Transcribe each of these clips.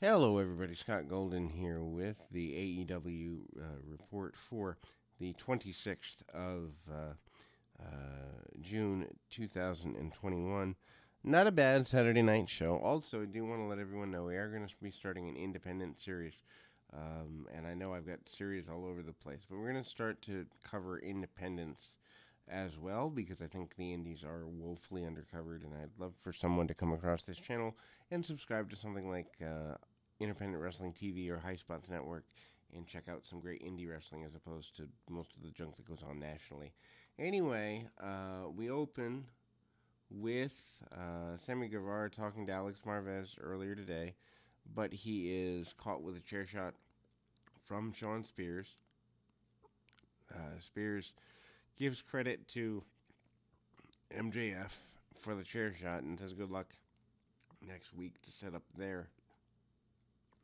Hello, everybody. Scott Golden here with the AEW report for the 26th of June 2021. Not a bad Saturday night show. Also, I do want to let everyone know we are going to be starting an independent series. And I know I've got series all over the place, but we're going to start to cover independents as well because I think the indies are woefully undercovered, and I'd love for someone to come across this channel and subscribe to something like Independent Wrestling TV or High Spots Network and check out some great indie wrestling as opposed to most of the junk that goes on nationally. Anyway, we open with Sammy Guevara talking to Alex Marvez earlier today, but he is caught with a chair shot from Shawn Spears. Spears gives credit to MJF for the chair shot and says good luck next week to set up their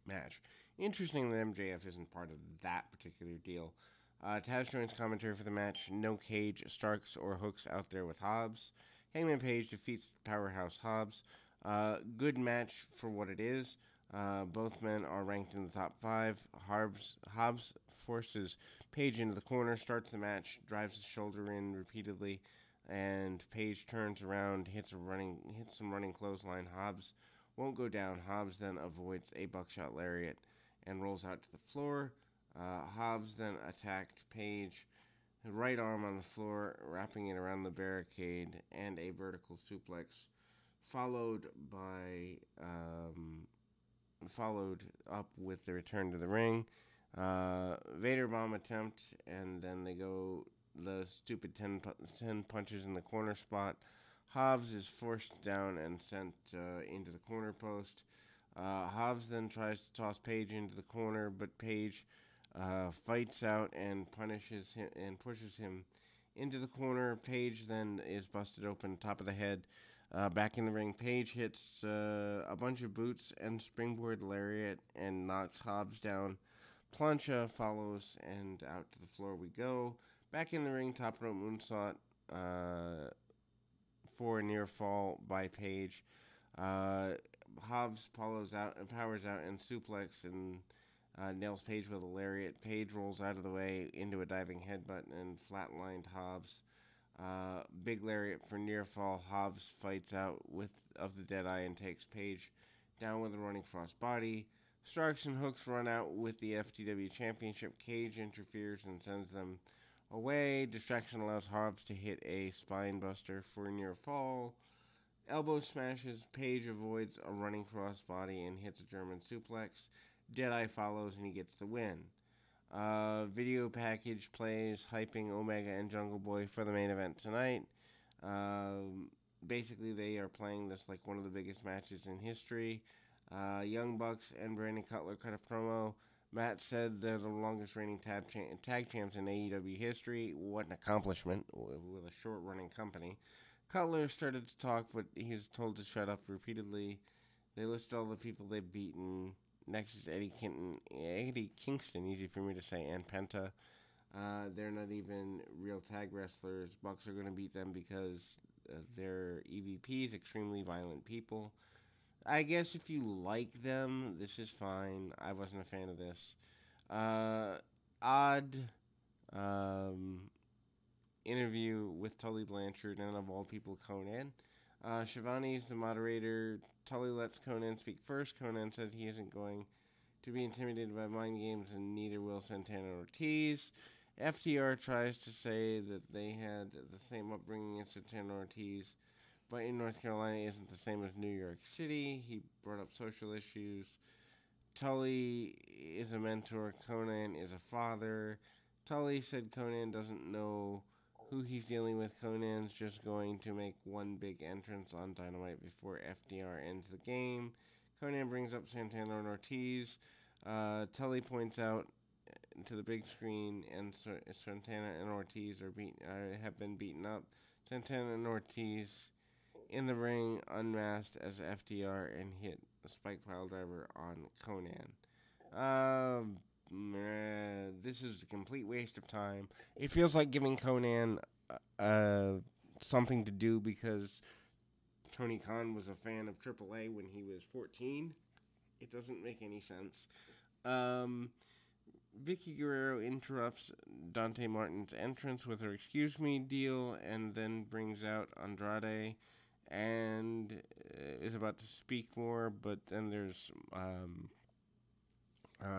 match. Interesting that MJF isn't part of that particular deal. Taz joins commentary for the match. No cage, Starks, or hooks out there with Hobbs. Hangman Page defeats Powerhouse Hobbs. Good match for what it is. Both men are ranked in the top 5. Hobbs forces Page into the corner, starts the match, drives his shoulder in repeatedly, and Page turns around, hits some running clothesline. Hobbs won't go down. Hobbs then avoids a buckshot lariat and rolls out to the floor. Hobbs then attacked Page, right arm on the floor, wrapping it around the barricade, and a vertical suplex, followed up with the return to the ring. Vader bomb attempt, and then they go the stupid 10 punches in the corner spot. Hobbs is forced down and sent into the corner post. Hobbs then tries to toss Page into the corner, but Page fights out and punishes him and pushes him into the corner. Page then is busted open, top of the head. Back in the ring, Page hits a bunch of boots and springboard lariat and knocks Hobbs down. Plancha follows, and out to the floor we go. Back in the ring, top rope moonsault for a near fall by Page. Hobbs powers out and suplex and nails Page with a lariat. Page rolls out of the way into a diving headbutt and flatlined Hobbs. Big lariat for near fall. Hobbs fights out of the Deadeye and takes Page down with a running cross body. Starks and Hooks run out with the FTW Championship. Cage interferes and sends them away. Distraction allows Hobbs to hit a spine buster for a near fall. Elbow smashes. Page avoids a running cross body and hits a German suplex. Deadeye follows and he gets the win. Video package plays hyping Omega and Jungle Boy for the main event tonight. Basically, they are playing this like one of the biggest matches in history. Young Bucks and Brandon Cutler cut a promo. Matt said they're the longest reigning tag champs in AEW history. What an accomplishment with a short-running company. Cutler started to talk, but he was told to shut up repeatedly. They listed all the people they've beaten. Next is Eddie Kingston, easy for me to say, and Penta. They're not even real tag wrestlers. Bucks are going to beat them because they're EVPs, extremely violent people. I guess if you like them, this is fine. I wasn't a fan of this. Odd interview with Tully Blanchard and, of all people, Conan. Shivani's the moderator. Tully lets Conan speak first. Conan said he isn't going to be intimidated by mind games, and neither will Santana Ortiz. FTR tries to say that they had the same upbringing as Santana Ortiz, but in North Carolina isn't the same as New York City. He brought up social issues. Tully is a mentor. Conan is a father. Tully said Conan doesn't know who he's dealing with. Conan's just going to make one big entrance on Dynamite before FTR ends the game. Conan brings up Santana and Ortiz. Tully points out to the big screen, and Santana and Ortiz have been beaten up. Santana and Ortiz in the ring, unmasked as FTR, and hit a spike pile driver on Conan. This is a complete waste of time. It feels like giving Conan something to do because Tony Khan was a fan of AAA when he was 14. It doesn't make any sense. Um, Vicky Guerrero interrupts Dante Martin's entrance with her "excuse me" deal, and then brings out Andrade and is about to speak more. But then there's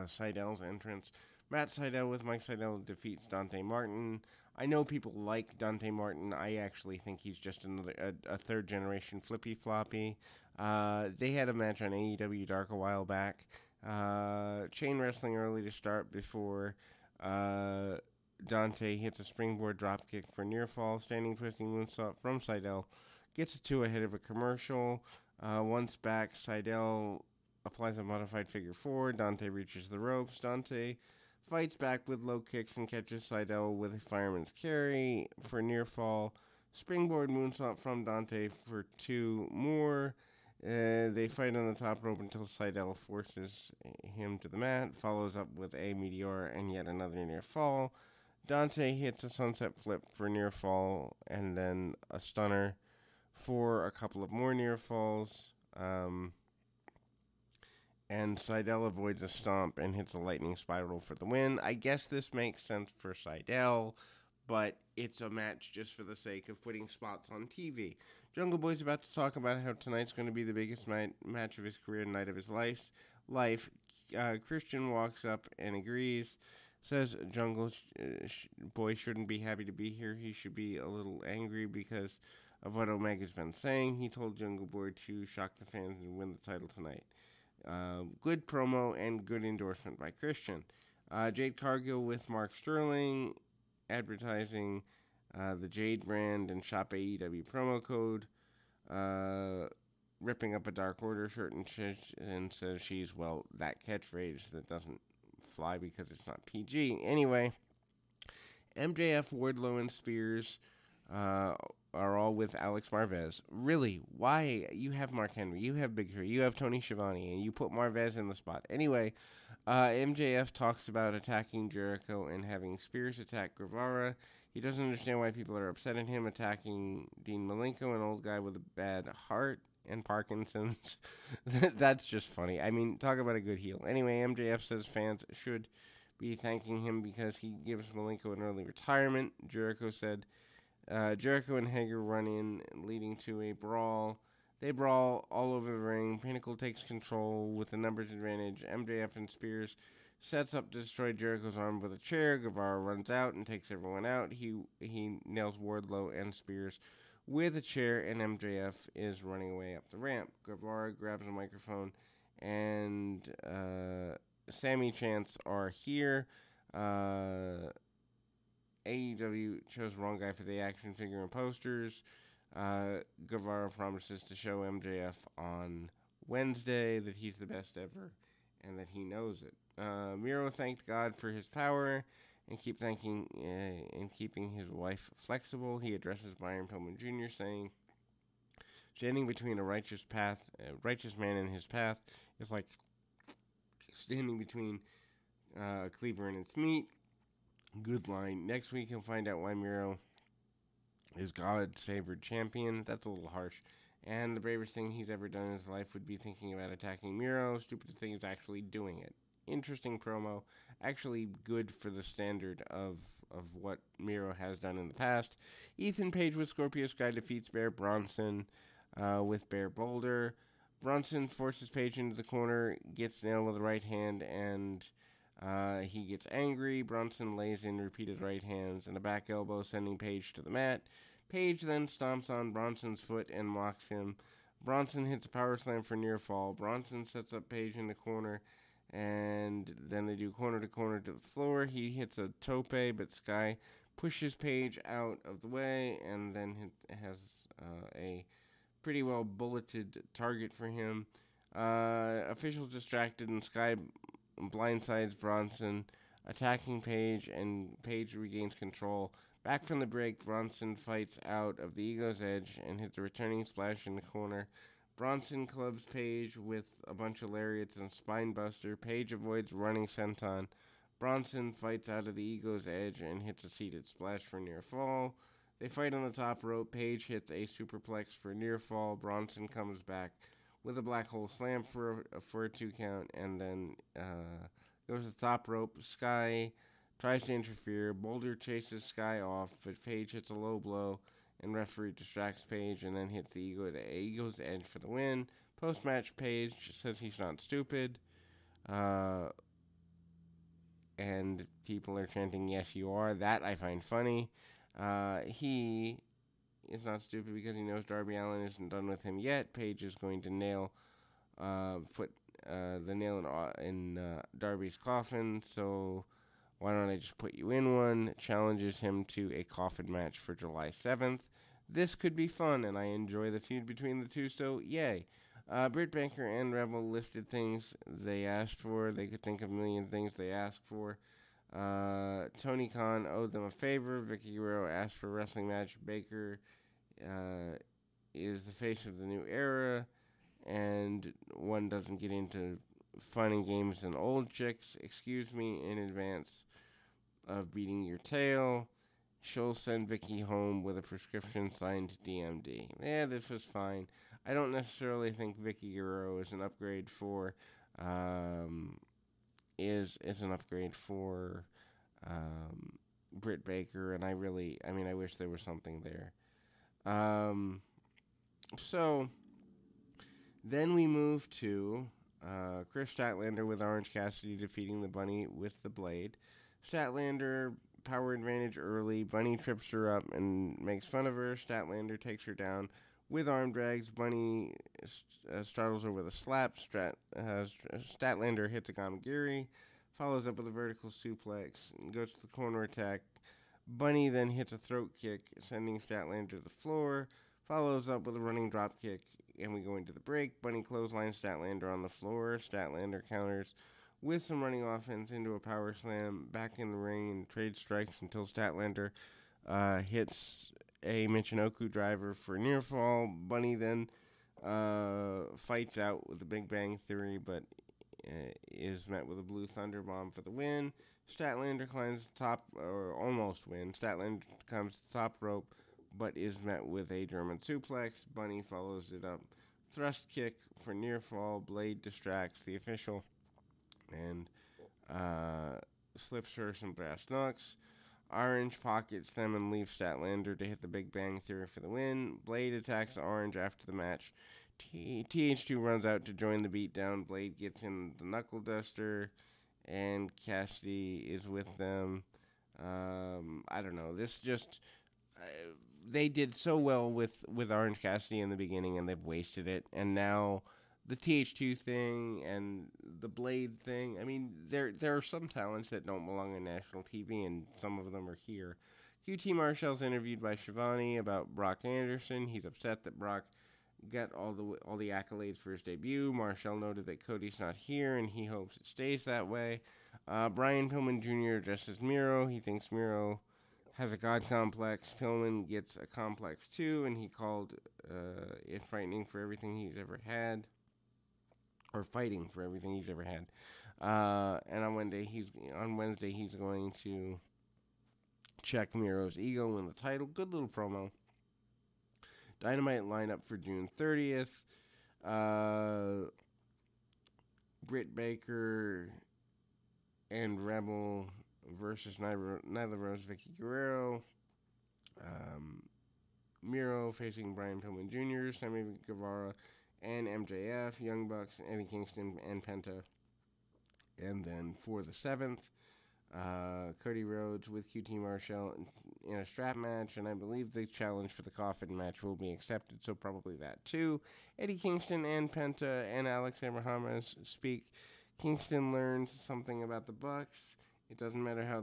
Seidel's entrance. Matt Seidel with Mike Seidel defeats Dante Martin. I know people like Dante Martin. I actually think he's just a third generation flippy floppy. They had a match on AEW Dark a while back. Chain wrestling early to start before Dante hits a springboard dropkick for near fall. Standing twisting moonsault from Seidel. Gets a 2 ahead of a commercial. Once back, Seidel applies a modified figure 4. Dante reaches the ropes. Dante fights back with low kicks and catches Seidel with a fireman's carry for near fall. Springboard moonsault from Dante for 2 more. They fight on the top rope until Seidel forces him to the mat, follows up with a meteor and yet another near fall. Dante hits a sunset flip for near fall and then a stunner for a couple of more near falls. And Seidel avoids a stomp and hits a lightning spiral for the win. I guess this makes sense for Seidel, but it's a match just for the sake of putting spots on TV. Jungle Boy's about to talk about how tonight's going to be the biggest match of his career, night of his life. Christian walks up and agrees, says Jungle Boy shouldn't be happy to be here. He should be a little angry because of what Omega's been saying. He told Jungle Boy to shock the fans and win the title tonight. Good promo and good endorsement by Christian. Jade Cargill with Mark Sterling advertising the Jade brand and Shop AEW promo code. Ripping up a Dark Order shirt and says she's, well, that catchphrase that doesn't fly because it's not PG. Anyway, MJF, Wardlow, and Spears are all with Alex Marvez. Really? Why? You have Mark Henry, you have Big Tree, you have Tony Schiavone, and you put Marvez in the spot. Anyway, MJF talks about attacking Jericho and having Spears attack Guevara. He doesn't understand why people are upset at him attacking Dean Malenko, an old guy with a bad heart and Parkinson's. That's just funny. I mean, talk about a good heel. Anyway, MJF says fans should be thanking him because he gives Malenko an early retirement. Jericho said Jericho and Hager run in, leading to a brawl. They brawl all over the ring. Pinnacle takes control with the numbers advantage. MJF and Spears sets up to destroy Jericho's arm with a chair. Guevara runs out and takes everyone out. He nails Wardlow and Spears with a chair, and MJF is running away up the ramp. Guevara grabs a microphone, and Sammy chants are here. AEW chose wrong guy for the action figure and posters. Guevara promises to show MJF on Wednesday that he's the best ever and that he knows it. Miro thanked God for his power and keeping his wife flexible. He addresses Byron Pillman Jr., saying, standing between a righteous man and his path is like standing between a cleaver and its meat. Good line. Next week he'll find out why Miro is God's favored champion. That's a little harsh. And the bravest thing he's ever done in his life would be thinking about attacking Miro. Stupidest thing is actually doing it. Interesting promo. Actually good for the standard of what Miro has done in the past. Ethan Page with Scorpio Sky defeats Bear Bronson with Bear Boulder. Bronson forces Page into the corner, gets nailed with the right hand, and he gets angry. Bronson lays in repeated right hands and a back elbow, sending Page to the mat. Page then stomps on Bronson's foot and mocks him. Bronson hits a power slam for near fall. Bronson sets up Page in the corner, and then they do corner to corner to the floor. He hits a tope, but Sky pushes Page out of the way, and then has a pretty well bulleted target for him. Officials distracted, and Sky blindsides Bronson, attacking Page, and Page regains control. Back from the break, Bronson fights out of the Ego's Edge and hits a returning splash in the corner. Bronson clubs Page with a bunch of lariats and spine buster. Page avoids running senton. Bronson fights out of the Ego's Edge and hits a seated splash for near fall. They fight on the top rope. Page hits a superplex for near fall. Bronson comes back with a black hole slam for a 2 count, and then goes to the top rope. Sky tries to interfere. Boulder chases Sky off, but Page hits a low blow, and referee distracts Page and then hits the Ego's Edge for the win. Post-match, Page says he's not stupid, and people are chanting, "Yes, you are." That I find funny. He is not stupid because he knows Darby Allin isn't done with him yet. Page is going to put the nail in Darby's coffin, so why don't I just put you in one? Challenges him to a coffin match for July 7th. This could be fun, and I enjoy the feud between the two, so yay. Britt Baker and Rebel listed things they asked for. They could think of a million things they asked for. Tony Khan owed them a favor. Vicky Guerrero asked for a wrestling match. Baker is the face of the new era, and one doesn't get into fun and games and old chicks. Excuse me in advance of beating your tail. She'll send Vicky home with a prescription signed DMD. Yeah, this was fine. I don't necessarily think Vicky Guerrero is an upgrade for Britt Baker, and I wish there was something there. So then we move to Chris Statlander with Orange Cassidy defeating the Bunny with the Blade. Statlander power advantage early. Bunny trips her up and makes fun of her. Statlander takes her down with arm drags. Bunny startles her with a slap. Statlander hits a Gamagiri, follows up with a vertical suplex, and goes to the corner attack. Bunny then hits a throat kick, sending Statlander to the floor, follows up with a running drop kick, and we go into the break. Bunny clotheslines Statlander on the floor. Statlander counters with some running offense into a power slam, back in the ring, and trade strikes until Statlander hits a Michinoku driver for a near fall. Bunny then fights out with the Big Bang Theory, but is met with a Blue Thunder Bomb for the win. Statlander climbs the top, or almost wins. Statlander comes to the top rope, but is met with a German suplex. Bunny follows it up. Thrust kick for near fall. Blade distracts the official and slips her some brass knucks. Orange pockets them and leaves Statlander to hit the Big Bang Theory for the win. Blade attacks Orange after the match. TH2 runs out to join the beatdown. Blade gets in the knuckle duster, and Cassidy is with them. I don't know. This just... they did so well with Orange Cassidy in the beginning, and they've wasted it. And now the TH2 thing and the Blade thing. I mean, there are some talents that don't belong on national TV, and some of them are here. QT Marshall's interviewed by Shivani about Brock Anderson. He's upset that Brock got all the accolades for his debut. Marshall noted that Cody's not here, and he hopes it stays that way. Brian Pillman Jr. addresses Miro. He thinks Miro has a god complex. Pillman gets a complex too, and he called it frightening for everything he's ever had, or fighting for everything he's ever had. And on Wednesday he's going to check Miro's ego, win the title. Good little promo. Dynamite lineup for June 30th. Britt Baker and Rebel versus Nyla Rose, Vicky Guerrero. Miro facing Brian Pillman Jr., Sammy Guevara, and MJF. Young Bucks, Eddie Kingston, and Penta. And then for the 7th, Cody Rhodes with QT Marshall in a strap match, and I believe the challenge for the coffin match will be accepted, so probably that too. Eddie Kingston and Penta and Alex Abrahamez speak. Kingston learns something about the Bucks. It doesn't matter how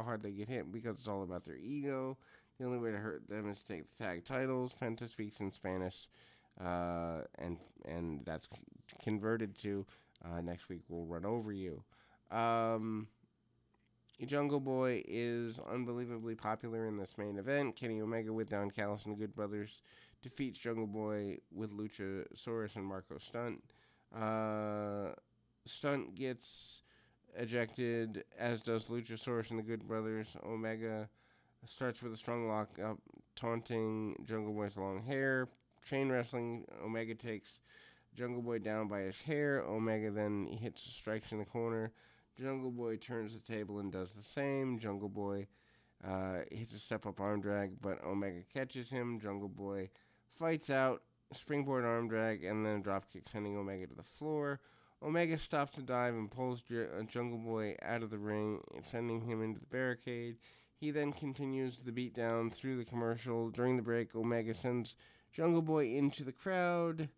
hard they get hit, because it's all about their ego. The only way to hurt them is to take the tag titles. Penta speaks in Spanish, and that's converted to next week we'll run over you. Jungle Boy is unbelievably popular in this main event. Kenny Omega with Don Callis and the Good Brothers defeats Jungle Boy with Luchasaurus and Marco Stunt. Stunt gets ejected, as does Luchasaurus and the Good Brothers. Omega starts with a strong lockup, taunting Jungle Boy's long hair. Chain wrestling, Omega takes Jungle Boy down by his hair. Omega then hits strikes in the corner. Jungle Boy turns the table and does the same. Jungle Boy hits a step-up arm drag, but Omega catches him. Jungle Boy fights out, springboard arm drag, and then a drop kick, sending Omega to the floor. Omega stops the dive and pulls Jungle Boy out of the ring, sending him into the barricade. He then continues the beatdown through the commercial. During the break, Omega sends Jungle Boy into the crowd,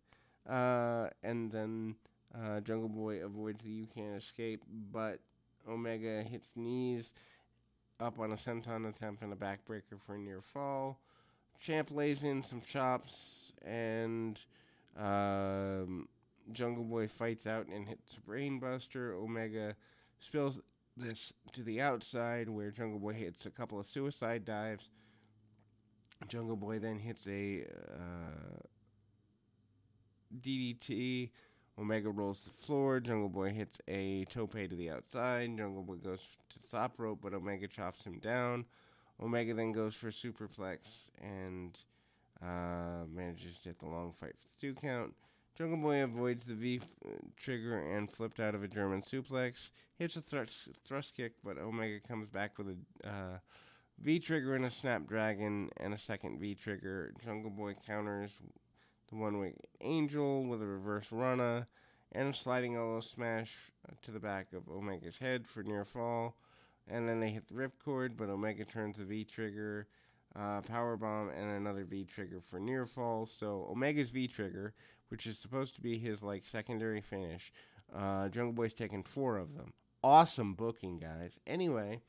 and then Jungle Boy avoids the "You Can't Escape," but Omega hits knees up on a senton attempt and a backbreaker for a near fall. Champ lays in some chops, and Jungle Boy fights out and hits a brainbuster. Omega spills this to the outside, where Jungle Boy hits a couple of suicide dives. Jungle Boy then hits a DDT. Omega rolls the floor. Jungle Boy hits a tope to the outside. Jungle Boy goes to the top rope, but Omega chops him down. Omega then goes for a superplex and manages to hit the long fight for the 2 count. Jungle Boy avoids the V-trigger and flipped out of a German suplex. Hits a thrust kick, but Omega comes back with a V-trigger and a Snapdragon and a second V-trigger. Jungle Boy counters the one-wing angel with a reverse runner and a sliding elbow smash to the back of Omega's head for near fall. And then they hit the ripcord, but Omega turns the V-trigger, powerbomb, and another V-trigger for near fall. So Omega's V-trigger, which is supposed to be his secondary finish, Jungle Boy's taken 4 of them. Awesome booking, guys. Anyway,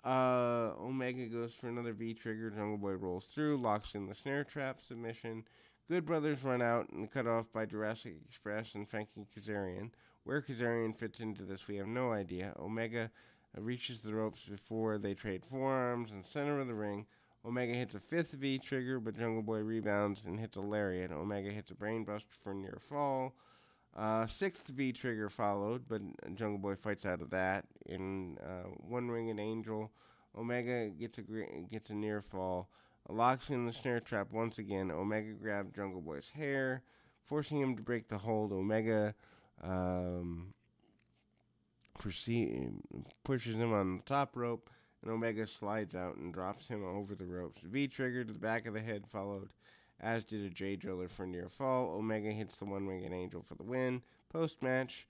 Omega goes for another V-trigger. Jungle Boy rolls through, locks in the snare trap submission. Good Brothers run out and cut off by Jurassic Express and Frankie Kazarian. Where Kazarian fits into this, we have no idea. Omega reaches the ropes before they trade forearms in the center of the ring. Omega hits a 5th V-trigger, but Jungle Boy rebounds and hits a lariat. Omega hits a brainbuster for near fall. 6th V-trigger followed, but Jungle Boy fights out of that. In one-winged angel, Omega gets a near fall. Locks in the snare trap once again. Omega grabs Jungle Boy's hair, forcing him to break the hold. Omega pushes him on the top rope, and Omega slides out and drops him over the ropes. V-trigger to the back of the head followed, as did a J-driller for near fall. Omega hits the one-winged angel for the win. Post-match,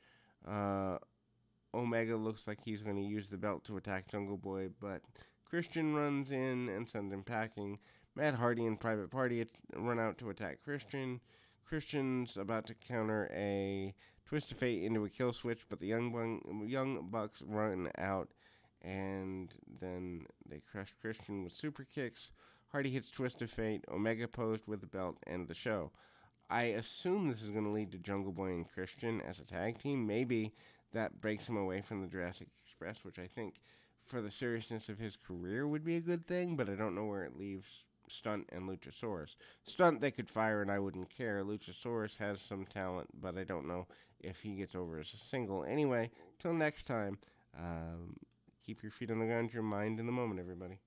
Omega looks like he's going to use the belt to attack Jungle Boy, but Christian runs in and sends him packing. Matt Hardy and Private Party run out to attack Christian. Christian's about to counter a Twist of Fate into a kill switch, but the Young Bucks run out, and then they crush Christian with super kicks. Hardy hits Twist of Fate. Omega posed with the belt, and the show. I assume this is going to lead to Jungle Boy and Christian as a tag team. Maybe that breaks him away from the Jurassic Express, which I think for the seriousness of his career would be a good thing, but I don't know where it leaves Stunt and Luchasaurus. Stunt they could fire and I wouldn't care. Luchasaurus has some talent, but I don't know if he gets over as a single. Anyway, till next time, keep your feet on the ground, your mind in the moment, everybody.